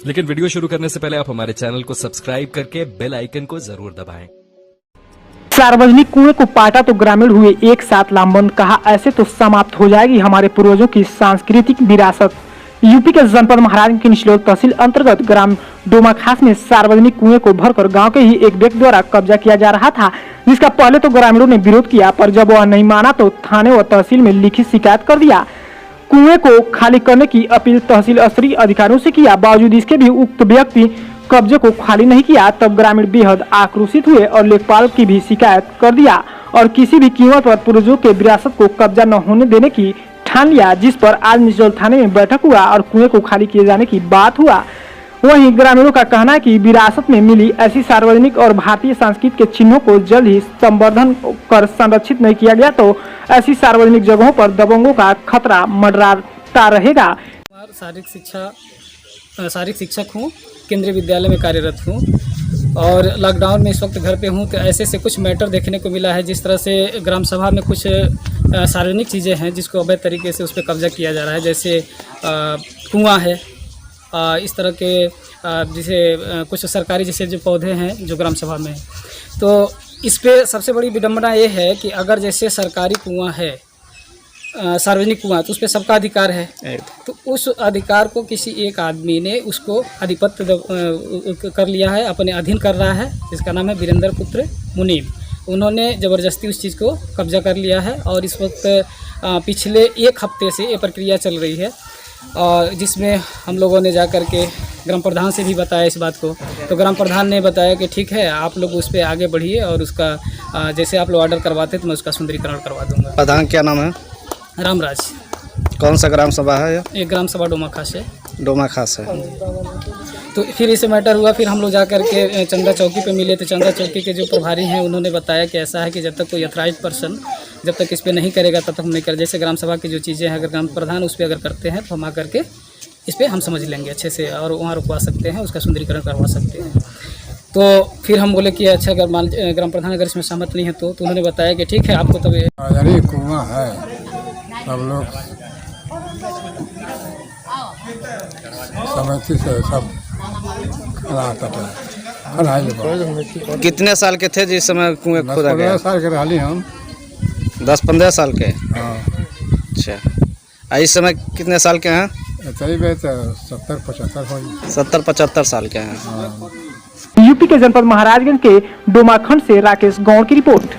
लेकिन वीडियो शुरू करने से पहले आप हमारे चैनल को सब्सक्राइब करके बेल आइकन को जरूर दबाएं। सार्वजनिक कुएं को पाटा तो ग्रामीण हुए एक साथ लामबंद। कहा ऐसे तो समाप्त हो जाएगी हमारे पूर्वजों की सांस्कृतिक विरासत। यूपी के जनपद महाराजगंज की निचलोर तहसील अंतर्गत ग्राम डोमाखास में सार्वजनिक कुएं को भरकर गांव के ही एक व्यक्ति द्वारा कब्जा किया जा रहा था, जिसका पहले तो ग्रामीणों ने विरोध किया, पर जब वह नहीं माना तो थाने व तहसील में लिखित शिकायत कर दिया। कुएं को खाली करने की अपील तहसील स्तरीय अधिकारियों से किया, बावजूद इसके भी उक्त व्यक्ति कब्जे को खाली नहीं किया। तब ग्रामीण बेहद आक्रोशित हुए और लेखपाल की भी शिकायत कर दिया और किसी भी कीमत पर पूर्वजों के विरासत को कब्जा न होने देने की ठान लिया, जिस पर आज निचोल थाने में बैठक हुआ और कुएं को खाली किए जाने की बात हुआ। वहीं ग्रामीणों का कहना है कि विरासत में मिली ऐसी सार्वजनिक और भारतीय संस्कृति के चिन्हों को जल्द ही संवर्धन कर संरक्षित नहीं किया गया तो ऐसी सार्वजनिक जगहों पर दबंगों का खतरा मंडराता रहेगा। शारीरिक शिक्षक हूँ, केंद्रीय विद्यालय में कार्यरत हूँ और लॉकडाउन में इस वक्त घर पे हूँ। तो ऐसे से कुछ मैटर देखने को मिला है, जिस तरह से ग्राम सभा में कुछ सार्वजनिक चीज़ें हैं जिसको अवैध तरीके से उस पर कब्जा किया जा रहा है, जैसे कुआं है, इस तरह के जैसे कुछ सरकारी जैसे जो पौधे हैं जो ग्राम सभा में। तो इस पे सबसे बड़ी विडंबना ये है कि अगर जैसे सरकारी कुआं है, सार्वजनिक कुआं, तो उस पर सबका अधिकार है, तो उस अधिकार को किसी एक आदमी ने उसको अधिपत्य कर लिया है, अपने अधीन कर रहा है, जिसका नाम है वीरेंद्र पुत्र मुनीम। उन्होंने ज़बरदस्ती उस चीज़ को कब्जा कर लिया है और इस वक्त पिछले एक हफ्ते से ये प्रक्रिया चल रही है, और जिसमें हम लोगों ने जा कर के ग्राम प्रधान से भी बताया इस बात को। तो ग्राम प्रधान ने बताया कि ठीक है, आप लोग उस पर आगे बढ़िए और उसका जैसे आप लोग ऑर्डर करवाते तो मैं उसका सुंदरीकरण करवा दूँगा। प्रधान क्या नाम है? रामराज। कौन सा ग्राम सभा है? ये ग्राम सभा डोमाखास है। डोमाखास है। तो फिर इससे मैटर हुआ, फिर हम लोग जा कर के चंदा चौकी पे मिले। तो चंदा चौकी के जो प्रभारी हैं उन्होंने बताया कि ऐसा है कि जब तक कोई अथराइज पर्सन जब तक इस पर नहीं करेगा तब तक हम नहीं करें। जैसे ग्राम सभा की जो चीज़ें हैं, अगर ग्राम प्रधान उस पर अगर करते हैं तो हम आकर के इस पर हम समझ लेंगे अच्छे से और वहाँ रुकवा सकते हैं, उसका सुंदरीकरण करवा सकते हैं। तो फिर हम बोले कि अच्छा, अगर ग्राम प्रधान अगर इसमें सहमत नहीं है तो उन्होंने बताया कि ठीक है, आपको तब कुआं है, सब लोग समिति से सब कितने साल के थे जिस समय कुएं खोदा गया? 10-15 साल के रही हम। 10-15 साल के? हाँ। अच्छा, इस समय कितने साल के हैं? 70-75 साल के हैं। यूपी के जनपद महाराजगंज के डोमाखंड से राकेश गौड़ की रिपोर्ट।